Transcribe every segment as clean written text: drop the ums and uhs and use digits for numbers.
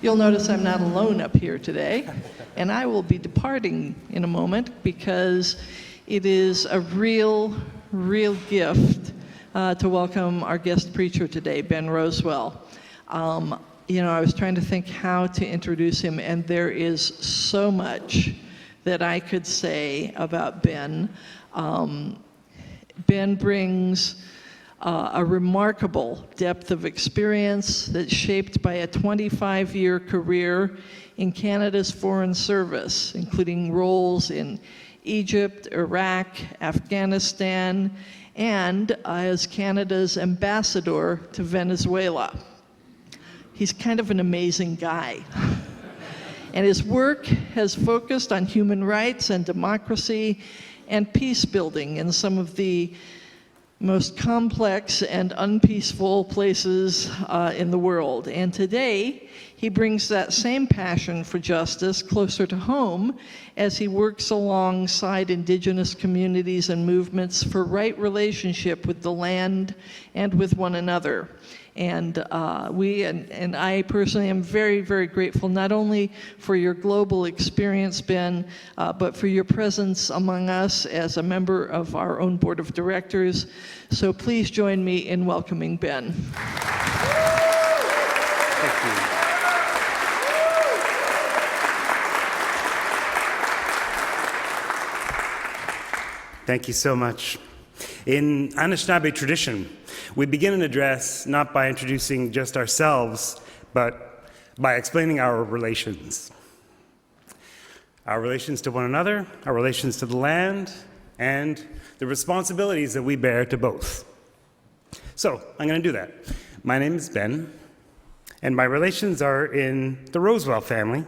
You'll notice I'm not alone up here today, and I will be departing in a moment because it is a real gift to welcome our guest preacher today, Ben Rowswell. I was trying to think how to introduce him, and there is so much that I could say about Ben. Ben brings a remarkable depth of experience that's shaped by a 25-year career in Canada's foreign service, including roles in Egypt, Iraq, Afghanistan, and as Canada's ambassador to Venezuela. He's kind of an amazing guy. And his work has focused on human rights and democracy and peace building in some of the most complex and unpeaceful places in the world. And today, he brings that same passion for justice closer to home as he works alongside Indigenous communities and movements for right relationship with the land and with one another. And and I personally am very grateful not only for your global experience, Ben, but for your presence among us as a member of our own board of directors. So please join me in welcoming Ben. Thank you. Thank you so much. In Anishinaabe tradition, we begin an address not by introducing just ourselves, but by explaining our relations. Our relations to one another, our relations to the land, and the responsibilities that we bear to both. So, I'm going to do that. My name is Ben, and my relations are in the Rowswell family,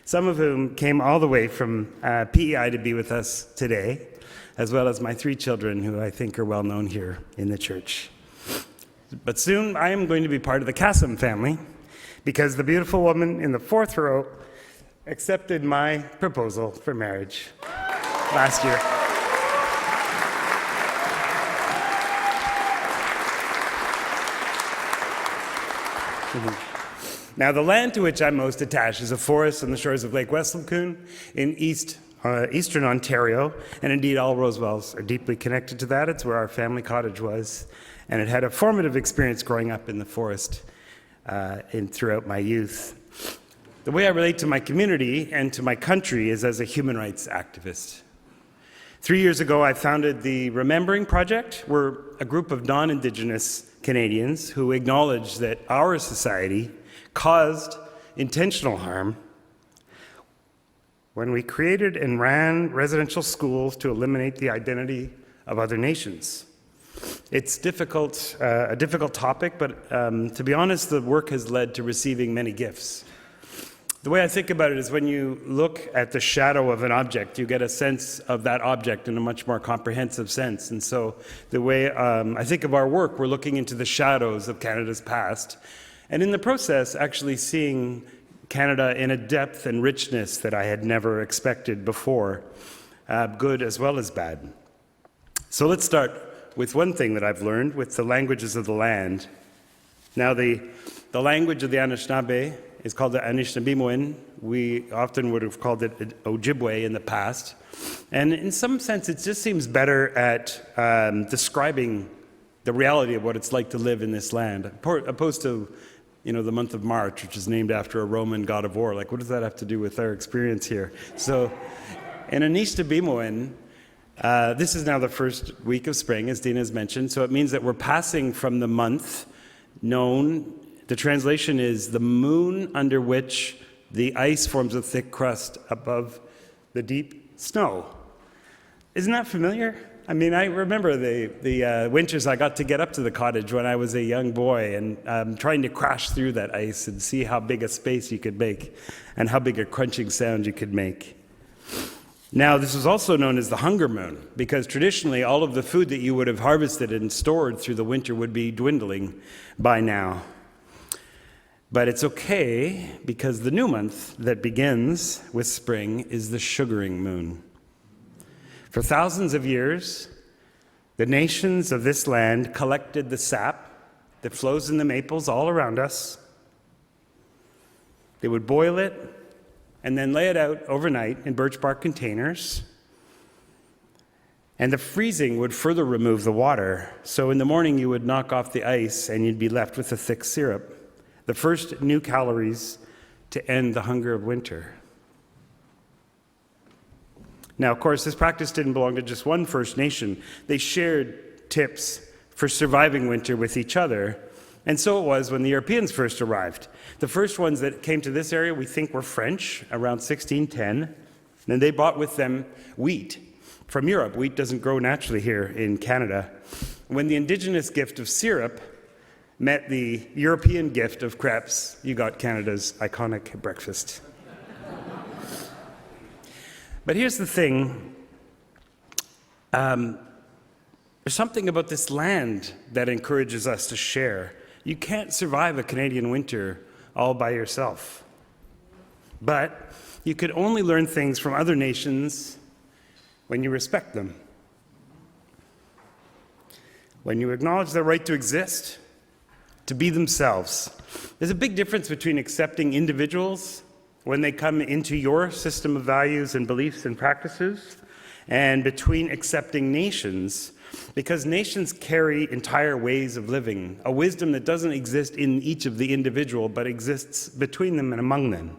some of whom came all the way from PEI to be with us today, as well as my 3 children, who I think are well known here in the church. But soon I am going to be part of the Kassam family, because the beautiful woman in the 4th row accepted my proposal for marriage last year. Now, the land to which I'm most attached is a forest on the shores of Lake Westlacoon in eastern Ontario, and indeed all Rowswells are deeply connected to that. It's where our family cottage was, and it had a formative experience growing up in the forest throughout my youth. The way I relate to my community and to my country is as a human rights activist. 3 years ago, I founded the Remembering Project. We're a group of non-Indigenous Canadians who acknowledge that our society caused intentional harm when we created and ran residential schools to eliminate the identity of other nations. It's a difficult topic, but to be honest, the work has led to receiving many gifts. The way I think about it is when you look at the shadow of an object, you get a sense of that object in a much more comprehensive sense. And so the way I think of our work, we're looking into the shadows of Canada's past, and in the process, actually seeing Canada in a depth and richness that I had never expected before, good as well as bad. So let's start with one thing that I've learned, with the languages of the land. Now, the language of the Anishinaabe is called the Anishinaabemowin. We often would have called it Ojibwe in the past. And in some sense, it just seems better at describing the reality of what it's like to live in this land, opposed to the month of March, which is named after a Roman god of war. Like, what does that have to do with our experience here? So, in Anishinaabemowin, this is now the first week of spring, as Dina has mentioned, so it means that we're passing from the month known, the translation is the moon under which the ice forms a thick crust above the deep snow. Isn't that familiar? I mean, I remember the winters I got to get up to the cottage when I was a young boy and trying to crash through that ice and see how big a space you could make and how big a crunching sound you could make. Now, this is also known as the hunger moon, because traditionally all of the food that you would have harvested and stored through the winter would be dwindling by now. But it's okay, because the new month that begins with spring is the sugaring moon. For thousands of years, the nations of this land collected the sap that flows in the maples all around us. They would boil it and then lay it out overnight in birch bark containers. And the freezing would further remove the water. So in the morning, you would knock off the ice and you'd be left with a thick syrup. The first new calories to end the hunger of winter. Now, of course, this practice didn't belong to just one First Nation. They shared tips for surviving winter with each other. And so it was when the Europeans first arrived. The first ones that came to this area, we think, were French, around 1610. And they brought with them wheat from Europe. Wheat doesn't grow naturally here in Canada. When the indigenous gift of syrup met the European gift of crepes, you got Canada's iconic breakfast. But here's the thing. There's something about this land that encourages us to share. You can't survive a Canadian winter all by yourself. But you could only learn things from other nations when you respect them. When you acknowledge their right to exist, to be themselves. There's a big difference between accepting individuals when they come into your system of values and beliefs and practices, and between accepting nations, because nations carry entire ways of living, a wisdom that doesn't exist in each of the individual, but exists between them and among them.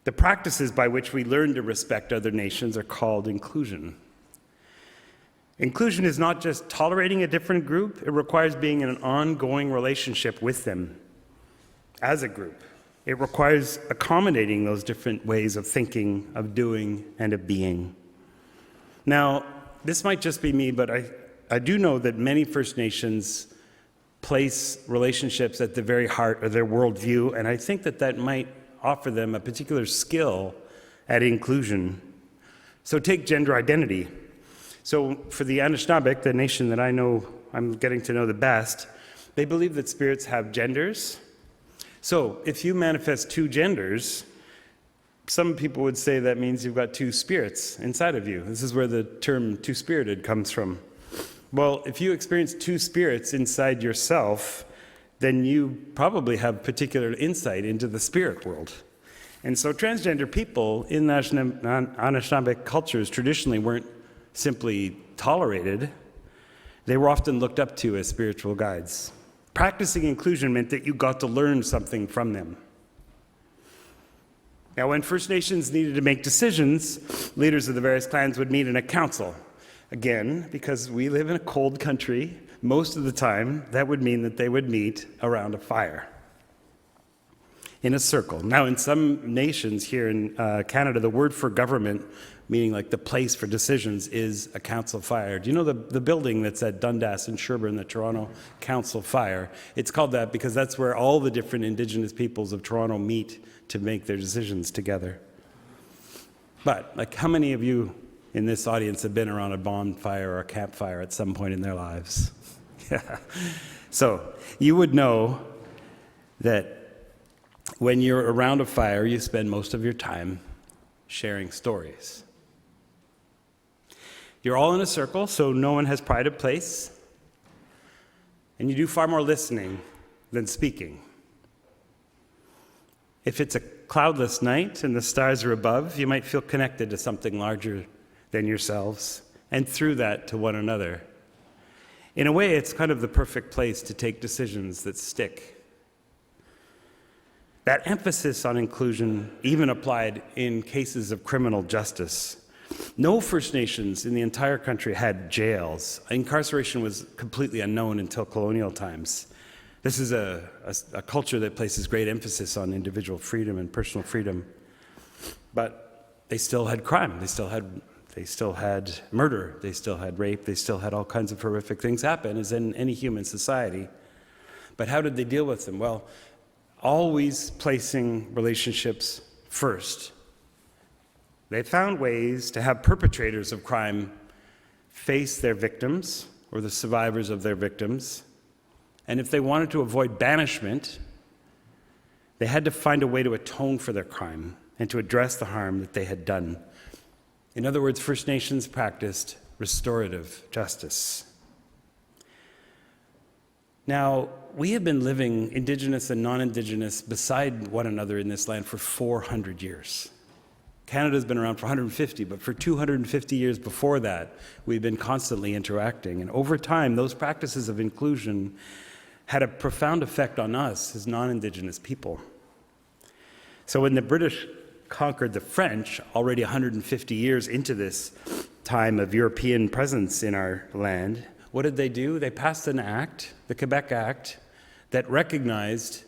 The practices by which we learn to respect other nations are called inclusion. Inclusion is not just tolerating a different group, it requires being in an ongoing relationship with them as a group. It requires accommodating those different ways of thinking, of doing, and of being. Now, this might just be me, but I do know that many First Nations place relationships at the very heart of their worldview, and I think that that might offer them a particular skill at inclusion. So take gender identity. So for the Anishinaabe, the nation that I know I'm getting to know the best, they believe that spirits have genders. So if you manifest two genders, some people would say that means you've got two spirits inside of you. This is where the term two-spirited comes from. Well, if you experience two spirits inside yourself, then you probably have particular insight into the spirit world. And so transgender people in Anishinaabe cultures traditionally weren't simply tolerated. They were often looked up to as spiritual guides. Practicing inclusion meant that you got to learn something from them. Now, when First Nations needed to make decisions, leaders of the various clans would meet in a council. Again, because we live in a cold country, most of the time, that would mean that they would meet around a fire in a circle. Now, in some nations here in Canada, the word for government, meaning like the place for decisions, is a council fire. Do you know the building that's at Dundas and Sherbourne, the Toronto Council Fire? It's called that because that's where all the different Indigenous peoples of Toronto meet to make their decisions together. But, like, how many of you in this audience have been around a bonfire or a campfire at some point in their lives? Yeah. So you would know that when you're around a fire, you spend most of your time sharing stories. You're all in a circle, so no one has pride of place, and you do far more listening than speaking. If it's a cloudless night and the stars are above, you might feel connected to something larger than yourselves, and through that to one another. In a way, it's kind of the perfect place to take decisions that stick. That emphasis on inclusion even applied in cases of criminal justice. No First Nations in the entire country had jails. Incarceration was completely unknown until colonial times. This is a culture that places great emphasis on individual freedom and personal freedom. But they still had crime. They still had murder, they still had rape, they still had all kinds of horrific things happen, as in any human society. But how did they deal with them? Well, always placing relationships first. They found ways to have perpetrators of crime face their victims, or the survivors of their victims, and if they wanted to avoid banishment, they had to find a way to atone for their crime and to address the harm that they had done. In other words, First Nations practiced restorative justice. Now, we have been living, Indigenous and non-Indigenous, beside one another in this land for 400 years. Canada's been around for 150, but for 250 years before that, we've been constantly interacting. And over time, those practices of inclusion had a profound effect on us as non-Indigenous people. So when the British conquered the French, already 150 years into this time of European presence in our land, what did they do? They passed an act, the Quebec Act, that recognized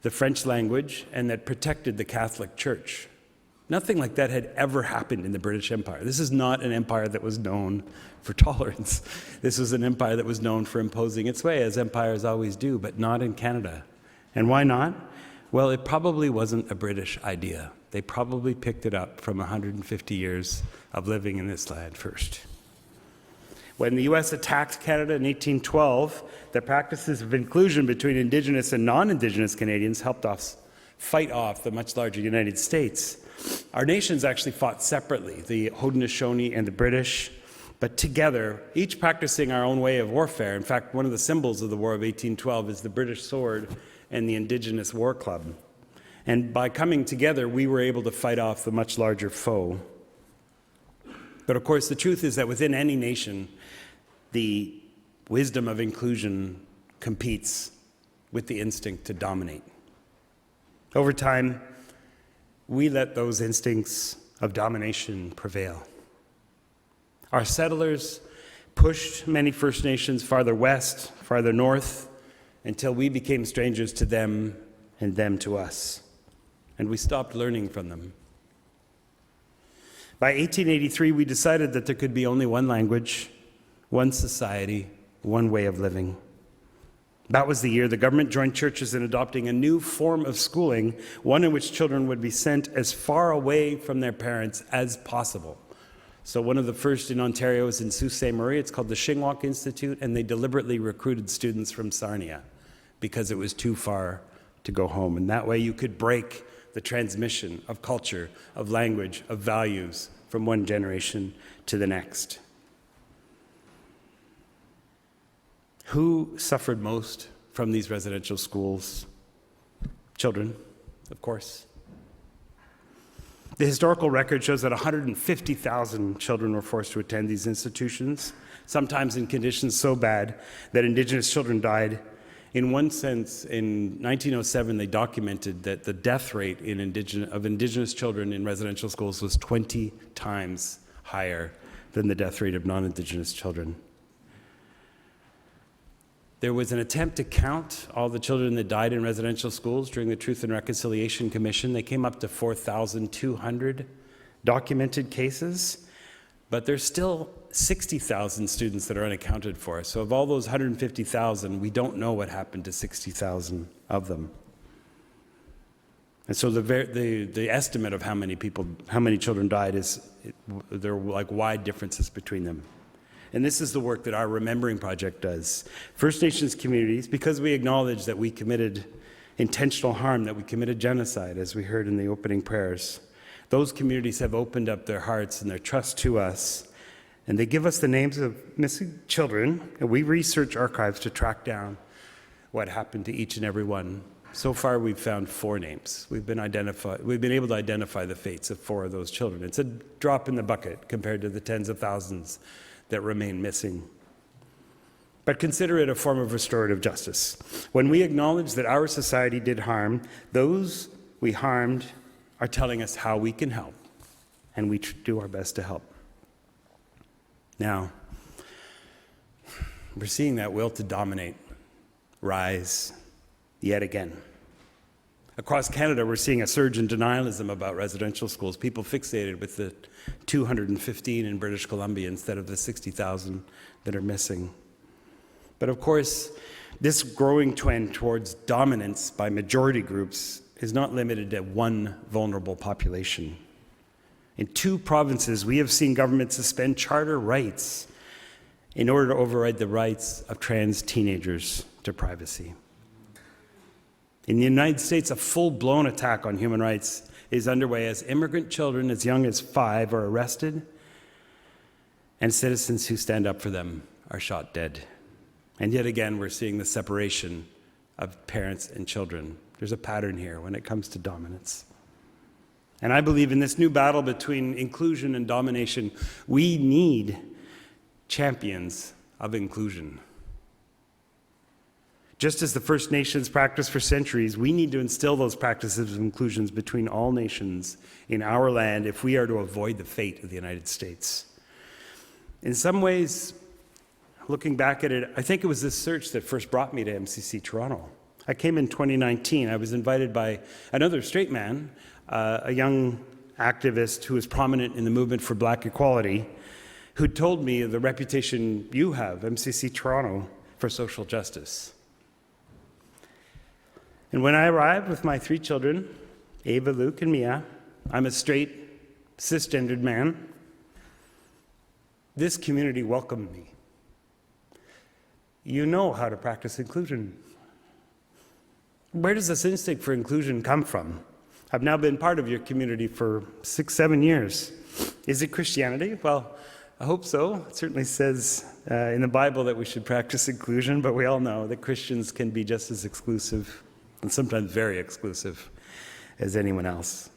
the French language and that protected the Catholic Church. Nothing like that had ever happened in the British Empire. This is not an empire that was known for tolerance. This was an empire that was known for imposing its way, as empires always do, but not in Canada. And why not? Well, it probably wasn't a British idea. They probably picked it up from 150 years of living in this land first. When the US attacked Canada in 1812, the practices of inclusion between Indigenous and non-Indigenous Canadians helped us fight off the much larger United States. Our nations actually fought separately, the Haudenosaunee and the British, but together, each practicing our own way of warfare. In fact, one of the symbols of the War of 1812 is the British sword and the Indigenous War Club. And by coming together, we were able to fight off the much larger foe. But of course, the truth is that within any nation, the wisdom of inclusion competes with the instinct to dominate. Over time, we let those instincts of domination prevail. Our settlers pushed many First Nations farther west, farther north, until we became strangers to them and them to us. And we stopped learning from them. By 1883, we decided that there could be only one language, one society, one way of living. That was the year the government joined churches in adopting a new form of schooling, one in which children would be sent as far away from their parents as possible. So one of the first in Ontario is in Sault Ste. Marie. It's called the Shingwalk Institute, and they deliberately recruited students from Sarnia because it was too far to go home. And that way you could break the transmission of culture, of language, of values from one generation to the next. Who suffered most from these residential schools? Children, of course. The historical record shows that 150,000 children were forced to attend these institutions, sometimes in conditions so bad that Indigenous children died. In one sense, in 1907, they documented that the death rate of Indigenous children in residential schools was 20 times higher than the death rate of non-Indigenous children. There was an attempt to count all the children that died in residential schools during the Truth and Reconciliation Commission. They came up to 4,200 documented cases, but there's still 60,000 students that are unaccounted for. So of all those 150,000, we don't know what happened to 60,000 of them. And so the estimate of how many children died there are like wide differences between them. And this is the work that our Remembering Project does. First Nations communities, because we acknowledge that we committed intentional harm, that we committed genocide, as we heard in the opening prayers, those communities have opened up their hearts and their trust to us, and they give us the names of missing children, and we research archives to track down what happened to each and every one. So far, we've found 4 names. We've been able to identify the fates of 4 of those children. It's a drop in the bucket compared to the tens of thousands that remain missing. But consider it a form of restorative justice. When we acknowledge that our society did harm, those we harmed are telling us how we can help, and we do our best to help. Now, we're seeing that will to dominate rise yet again. Across Canada, we're seeing a surge in denialism about residential schools, people fixated with the 215 in British Columbia instead of the 60,000 that are missing. But of course, this growing trend towards dominance by majority groups is not limited to one vulnerable population. In 2 provinces, we have seen governments suspend charter rights in order to override the rights of trans teenagers to privacy. In the United States, a full-blown attack on human rights is underway as immigrant children as young as 5 are arrested, and citizens who stand up for them are shot dead. And yet again, we're seeing the separation of parents and children. There's a pattern here when it comes to dominance. And I believe in this new battle between inclusion and domination, we need champions of inclusion. Just as the First Nations practiced for centuries, we need to instill those practices of inclusions between all nations in our land if we are to avoid the fate of the United States. In some ways, looking back at it, I think it was this search that first brought me to MCC Toronto. I came in 2019. I was invited by another straight man, a young activist who was prominent in the movement for Black equality, who told me the reputation you have, MCC Toronto, for social justice. And when I arrived with my 3 children, Ava, Luke, and Mia, I'm a straight, cisgendered man, this community welcomed me. You know how to practice inclusion. Where does this instinct for inclusion come from? I've now been part of your community for 6-7 years. Is it Christianity? Well, I hope so. It certainly says in the Bible that we should practice inclusion, but we all know that Christians can be just as exclusive, and sometimes very exclusive, as anyone else.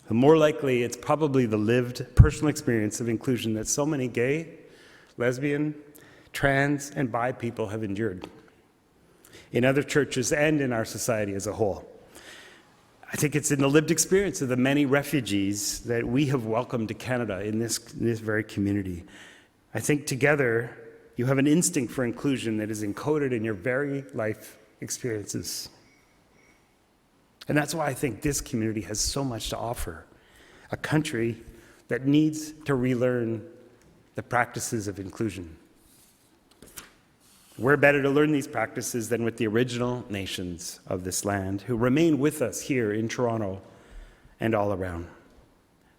And more likely, it's probably the lived personal experience of inclusion that so many gay, lesbian, trans, and bi people have endured in other churches and in our society as a whole. I think it's in the lived experience of the many refugees that we have welcomed to Canada in this very community. I think together you have an instinct for inclusion that is encoded in your very life experiences. And that's why I think this community has so much to offer. A country that needs to relearn the practices of inclusion. We're better to learn these practices than with the original nations of this land who remain with us here in Toronto and all around.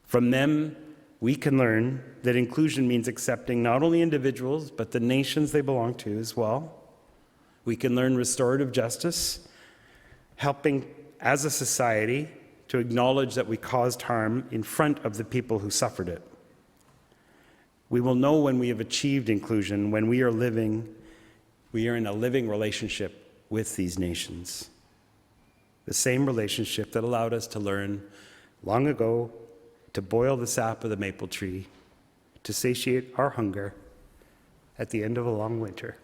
From them, we can learn that inclusion means accepting not only individuals, but the nations they belong to as well. We can learn restorative justice, helping as a society to acknowledge that we caused harm in front of the people who suffered it. We will know when we have achieved inclusion, when we are in a living relationship with these nations. The same relationship that allowed us to learn long ago to boil the sap of the maple tree, to satiate our hunger at the end of a long winter.